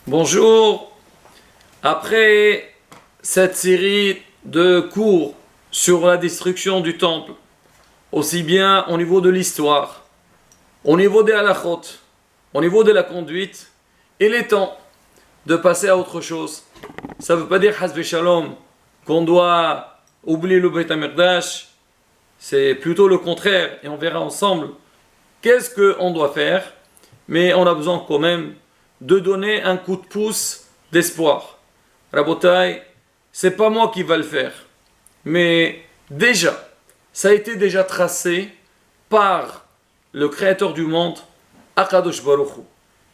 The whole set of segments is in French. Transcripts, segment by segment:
Bonjour. Après cette série de cours sur la destruction du temple, aussi bien au niveau de l'histoire, au niveau des halachot, au niveau de la conduite, il est temps de passer à autre chose. Ça ne veut pas dire hasbe shalom qu'on doit oublier le Beit HaMikdash, c'est plutôt le contraire, et on verra ensemble qu'est-ce qu'on doit faire, mais on a besoin quand même de donner un coup de pouce d'espoir. Rabotai, c'est pas moi qui va le faire, mais déjà, ça a été déjà tracé par le créateur du monde, Akadosh Baruch Hu.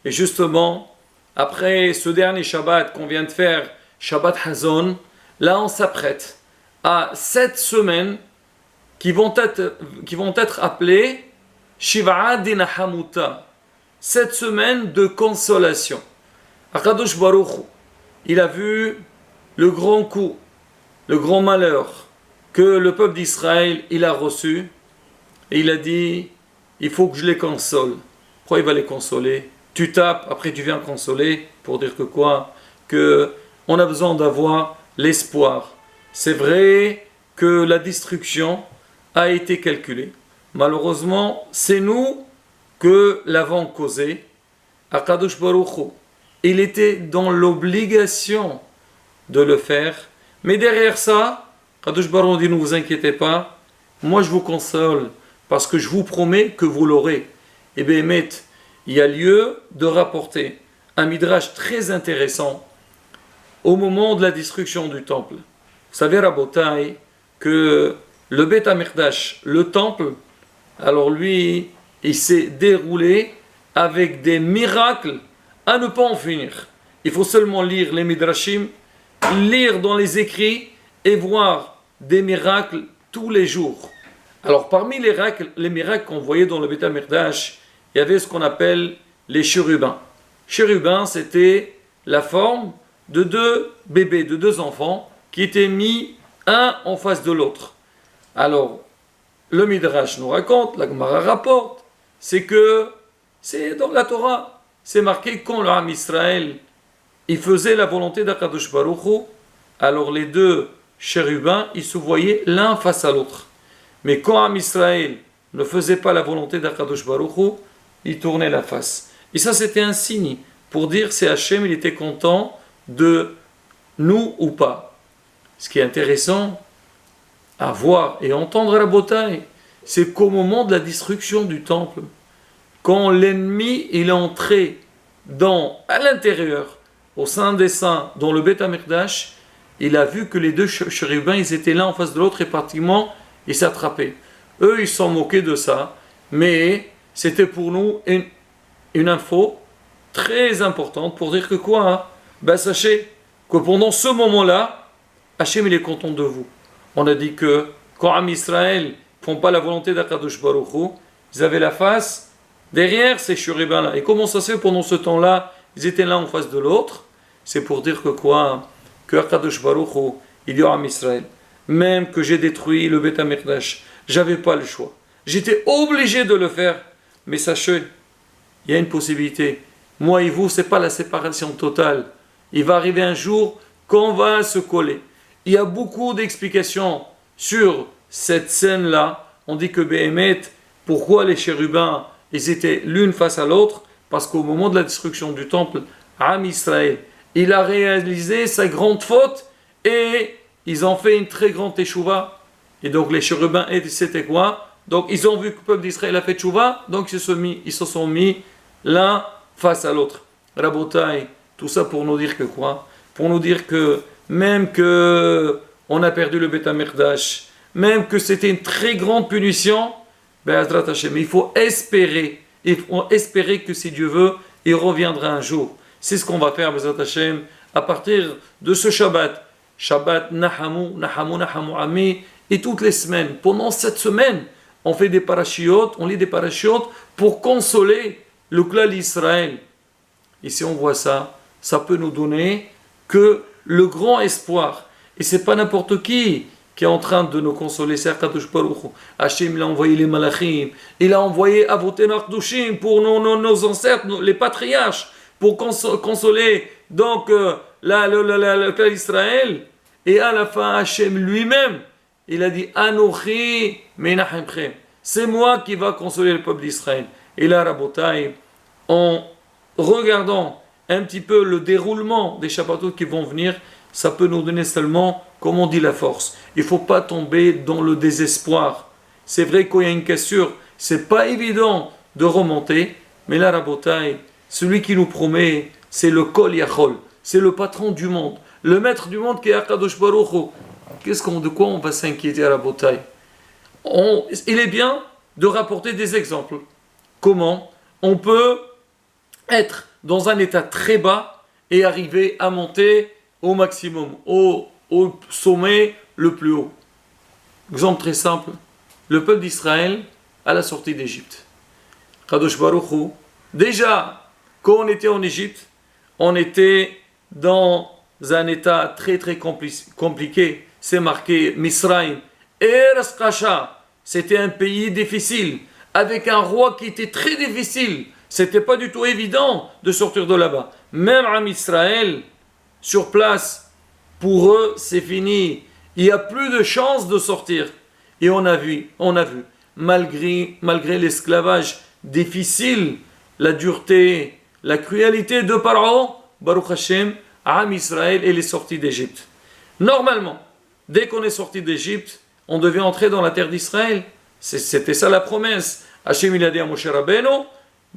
Et justement, après ce dernier Shabbat qu'on vient de faire, Shabbat Hazon, là on s'apprête à 7 semaines qui vont être appelées Shiva'a Dinahamuta, 7 semaines de consolation. Akadosh Baruch Hu, il a vu le grand coup, le grand malheur que le peuple d'Israël il a reçu, et il a dit, il faut que je les console. Pourquoi il va les consoler? Tu tapes, après tu viens consoler, pour dire que quoi? Que on a besoin d'avoir l'espoir. C'est vrai que la destruction a été calculée. Malheureusement, c'est nous que l'avons causé. Akadosh Baruch Hu, il était dans l'obligation de le faire. Mais derrière ça, Akadosh Baruch Hu dit, ne vous inquiétez pas, moi je vous console, parce que je vous promets que vous l'aurez. Et bien, il y a lieu de rapporter un midrash très intéressant au moment de la destruction du temple. Vous savez, Rabotai, que le Beit HaMikdash, le temple, alors lui, il s'est déroulé avec des miracles à ne pas en finir. Il faut seulement lire les midrashim, lire dans les écrits et voir des miracles tous les jours. Alors parmi les miracles qu'on voyait dans le Beit HaMikdash, il y avait ce qu'on appelle les chérubins. Chérubins, c'était la forme de deux bébés, de deux enfants, qui étaient mis un en face de l'autre. Alors, le Midrash nous raconte, la Gemara rapporte, c'est que, c'est dans la Torah, c'est marqué quand le Ham Israël, il faisait la volonté d'Akadosh Baruch Hu, alors les deux chérubins, ils se voyaient l'un face à l'autre. Mais quand Ham Israël ne faisait pas la volonté d'Akadosh Baruch Hu, il tournait la face. Et ça, c'était un signe pour dire si Hachem, il était content de nous ou pas. Ce qui est intéressant à voir et entendre à la bataille, c'est qu'au moment de la destruction du temple, quand l'ennemi il est entré à l'intérieur, au sein des saints, dans le Beit HaMikdash, il a vu que les deux chérubins, ils étaient l'un en face de l'autre et pratiquement, ils s'attrapaient. Eux, ils s'en moquaient de ça, mais c'était pour nous une info très importante pour dire que quoi, hein? Ben sachez que pendant ce moment-là, Hachem il est content de vous. On a dit que quand Am Israël ne font pas la volonté d'Akadosh Baruch Hu, ils avaient la face derrière ces chérubins-là. Et comment ça se fait pendant ce temps-là, ils étaient l'un en face de l'autre? C'est pour dire que quoi? Que Akadosh Baruch Hu, il y a Am Israël. Même que j'ai détruit le Beit HaMikdash, j'avais pas le choix. J'étais obligé de le faire. Mais sachez, il y a une possibilité. Moi et vous, ce n'est pas la séparation totale. Il va arriver un jour qu'on va se coller. Il y a beaucoup d'explications sur cette scène-là. On dit que Béhémet, pourquoi les chérubins, ils étaient l'une face à l'autre? Parce qu'au moment de la destruction du temple, Am Israël, il a réalisé sa grande faute et ils ont fait une très grande teshuva. Et donc les chérubins, c'était quoi? Donc ils ont vu que le peuple d'Israël a fait teshuva, donc ils se sont mis l'un face à l'autre. Rabotai, tout ça pour nous dire que quoi? Pour nous dire que même que on a perdu le Beit HaMikdash, même que c'était une très grande punition, ben Hazrat Hashem, il faut espérer que si Dieu veut, il reviendra un jour. C'est ce qu'on va faire, Hazrat Hashem, à partir de ce Shabbat. Shabbat Nahamu, Nahamu, Nahamu Ami, et toutes les semaines, pendant 7 semaines, on fait des parachiotes, on lit des parachiotes pour consoler le clan d'Israël. Et si on voit ça, ça peut nous donner que le grand espoir. Et c'est pas n'importe qui est en train de nous consoler. C'est Akadosh Baruch Hu. Hachem, il a envoyé les malachim, il a envoyé Avotenu Akdoshim pour nos ancêtres, les patriarches, pour consoler donc le clan d'Israël. Et à la fin, Hachem lui-même, il a dit Anochi menachemchem. C'est moi qui va consoler le peuple d'Israël. Et là, Rabotai, en regardant un petit peu le déroulement des Shabbatot qui vont venir, ça peut nous donner seulement, comme on dit, la force. Il ne faut pas tomber dans le désespoir. C'est vrai qu'il y a une cassure, c'est pas évident de remonter, mais là, Rabotai, celui qui nous promet, c'est le Kol Yachol, c'est le patron du monde, le maître du monde qui est Akadosh Baruch Hu. De quoi on va s'inquiéter à Rabotai? Il est bien de rapporter des exemples. Comment on peut être dans un état très bas et arriver à monter au maximum, au sommet le plus haut. Exemple très simple, le peuple d'Israël à la sortie d'Égypte. Kadosh Baruch Hu, déjà, quand on était en Égypte, on était dans un état très très compliqué. C'est marqué Misraïm, Eretz Kasha. C'était un pays difficile, avec un roi qui était très difficile. C'était pas du tout évident de sortir de là-bas. Même à Israël, sur place, pour eux, c'est fini. Il n'y a plus de chance de sortir. Et on a vu, malgré l'esclavage difficile, la dureté, la cruauté de Pharaon, Baruch Hashem, Am Israël est sorti d'Égypte. Normalement, dès qu'on est sorti d'Égypte, on devait entrer dans la terre d'Israël. C'était ça la promesse. Hashem il a dit à Moshe Rabbeinu,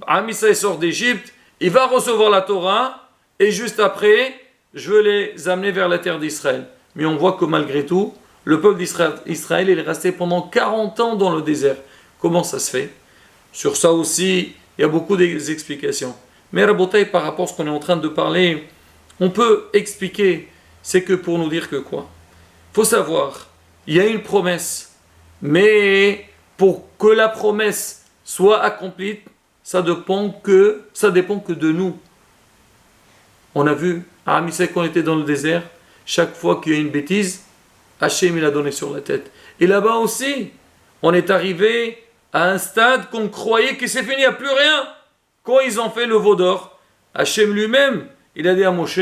Am Israël sort d'Égypte, il va recevoir la Torah, et juste après, je veux les amener vers la terre d'Israël. Mais on voit que malgré tout, le peuple d'Israël est resté pendant 40 ans dans le désert. Comment ça se fait? Sur ça aussi, il y a beaucoup d'explications. Mais Rabotai, par rapport à ce qu'on est en train de parler, on peut expliquer, c'est que pour nous dire que quoi? Il faut savoir, il y a une promesse, mais pour que la promesse soit accomplie, ça dépend que de nous. On a vu, à Amisek, qu'on était dans le désert, chaque fois qu'il y a une bêtise, Hachem il a donné sur la tête. Et là-bas aussi, on est arrivé à un stade qu'on croyait que c'est fini, il n'y a plus rien. Quand ils ont fait le veau d'or, Hachem lui-même, il a dit à Moshe,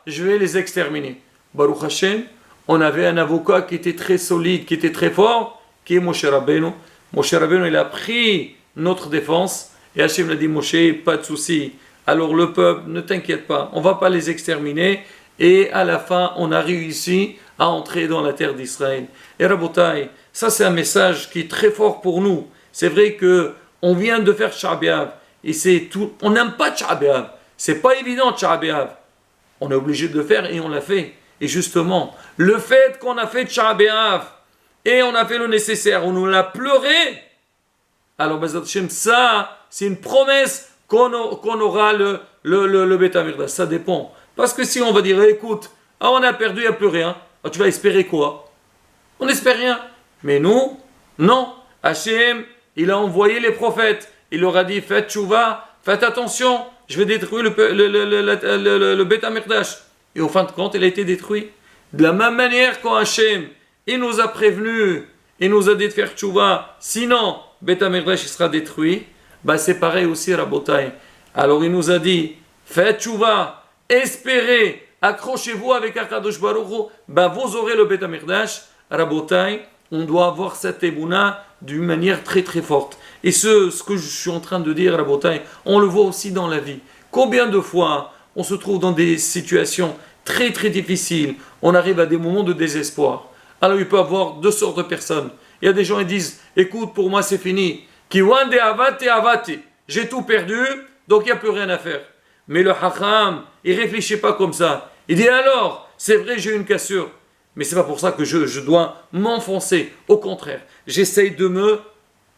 je vais les exterminer. Baruch Hashem, on avait un avocat qui était très solide, qui était très fort, qui est Moshe Rabbeinu. Moshe Rabbeinu, il a pris notre défense, et Hachem a dit, Moshe, pas de souci. Alors le peuple, ne t'inquiète pas, on ne va pas les exterminer. Et à la fin, on a réussi à entrer dans la terre d'Israël. Et Rabotai, ça c'est un message qui est très fort pour nous. C'est vrai que on vient de faire Tisha B'Av, et c'est tout. On n'aime pas Tisha B'Av. C'est pas évident Tisha B'Av. On est obligé de le faire et on l'a fait. Et justement, le fait qu'on a fait Tisha B'Av et on a fait le nécessaire, on nous l'a pleuré. Alors, Bezat Hashem, ça, c'est une promesse qu'on aura le Beit HaMikdash. Ça dépend. Parce que si on va dire, écoute, on a perdu, il n'y a plus rien, tu vas espérer quoi? On n'espère rien. Mais nous, non. Hachem, il a envoyé les prophètes. Il leur a dit, faites tchouva, faites attention, je vais détruire le Beit HaMikdash. Et au fin de compte, il a été détruit. De la même manière quand Hachem, il nous a prévenus, il nous a dit de faire tchouva, sinon, Beit HaMikdash sera détruit. C'est pareil aussi, Rabotai. Alors il nous a dit, faites tchouva, espérez, accrochez-vous avec Akadosh Baruch Hu, vous aurez le Beit HaMikdash. Rabotai, on doit avoir cette ébouna d'une manière très très forte. Et ce que je suis en train de dire, Rabotai, on le voit aussi dans la vie. Combien de fois on se trouve dans des situations très très difficiles, on arrive à des moments de désespoir. Alors il peut y avoir deux sortes de personnes. Il y a des gens qui disent, écoute, pour moi c'est fini. Kiwande avate avate. J'ai tout perdu, donc il n'y a plus rien à faire. Mais le Hacham, il ne réfléchit pas comme ça. Il dit alors, c'est vrai, j'ai une cassure. Mais ce n'est pas pour ça que je dois m'enfoncer. Au contraire, j'essaye de me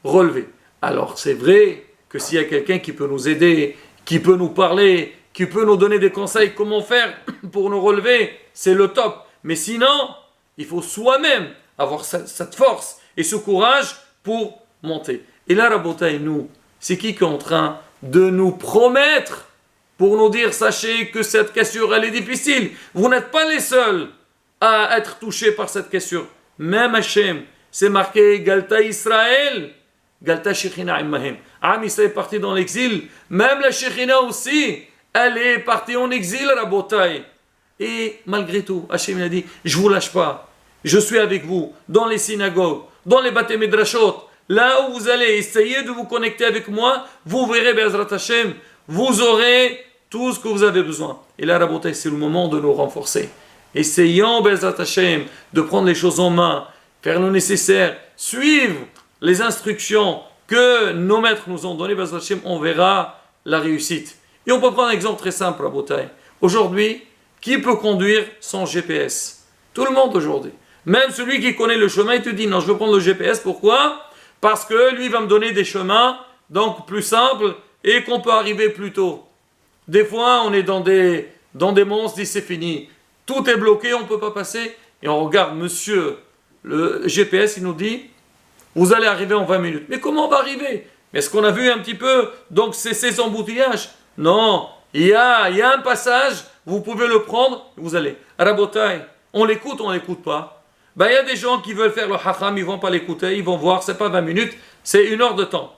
relever. Alors c'est vrai que s'il y a quelqu'un qui peut nous aider, qui peut nous parler, qui peut nous donner des conseils comment faire pour nous relever, c'est le top. Mais sinon, il faut soi-même avoir cette force et ce courage pour monter. Et là, Rabotai, nous, c'est qui est en train de nous promettre pour nous dire, sachez que cette cassure, elle est difficile. Vous n'êtes pas les seuls à être touchés par cette cassure. Même Hachem, c'est marqué Galta Israël, Galta Shechina Immahem. Am Israël est parti dans l'exil, même la Shechina aussi, elle est partie en exil, Rabotai. Et malgré tout, Hachem a dit, je ne vous lâche pas, je suis avec vous, dans les synagogues, dans les Bate Midrashot, là où vous allez essayer de vous connecter avec moi, vous verrez, Be'ezrat Hashem, vous aurez tout ce que vous avez besoin. Et là, Rabotai, c'est le moment de nous renforcer. Essayons, Be'ezrat Hashem, de prendre les choses en main, faire le nécessaire, suivre les instructions que nos maîtres nous ont données, Be'ezrat Hashem, on verra la réussite. Et on peut prendre un exemple très simple, Rabotai. Aujourd'hui, qui peut conduire sans GPS? Tout le monde aujourd'hui. Même celui qui connaît le chemin, il te dit non, je veux prendre le GPS. Pourquoi? Parce que lui va me donner des chemins donc plus simples et qu'on peut arriver plus tôt. Des fois, on est dans des monts, on se dit c'est fini. Tout est bloqué, on ne peut pas passer. Et on regarde, monsieur, le GPS, il nous dit vous allez arriver en 20 minutes. Mais comment on va arriver? Mais est-ce qu'on a vu un petit peu donc ces embouteillages? Non, il y a un passage, vous pouvez le prendre, vous allez. Rabotai, on l'écoute ou on l'écoute pas? Il y a des gens qui veulent faire le hacham, ils vont pas l'écouter, ils vont voir, c'est pas 20 minutes, c'est 1 heure de temps.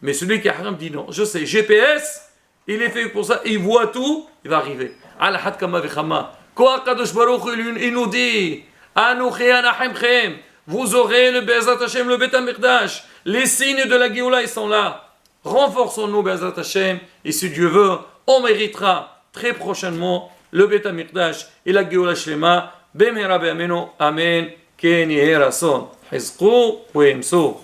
Mais celui qui est haram dit non, je sais, GPS, il est fait pour ça, il voit tout, il va arriver. Al-had kama vechama. Quoi Kadosh Baruch il nous dit, Anouchi anachemchem, vous aurez le Be'ezrat Hashem, le Beit HaMikdash, les signes de la Géoula, ils sont là. Renforçons-nous, Be'ezrat Hashem, et si Dieu veut, on méritera très prochainement le Beit HaMikdash et la Géoula Shlema. B'mehera b'amenu, Amen. Ken yehi ratzon. Chizku u'emsu.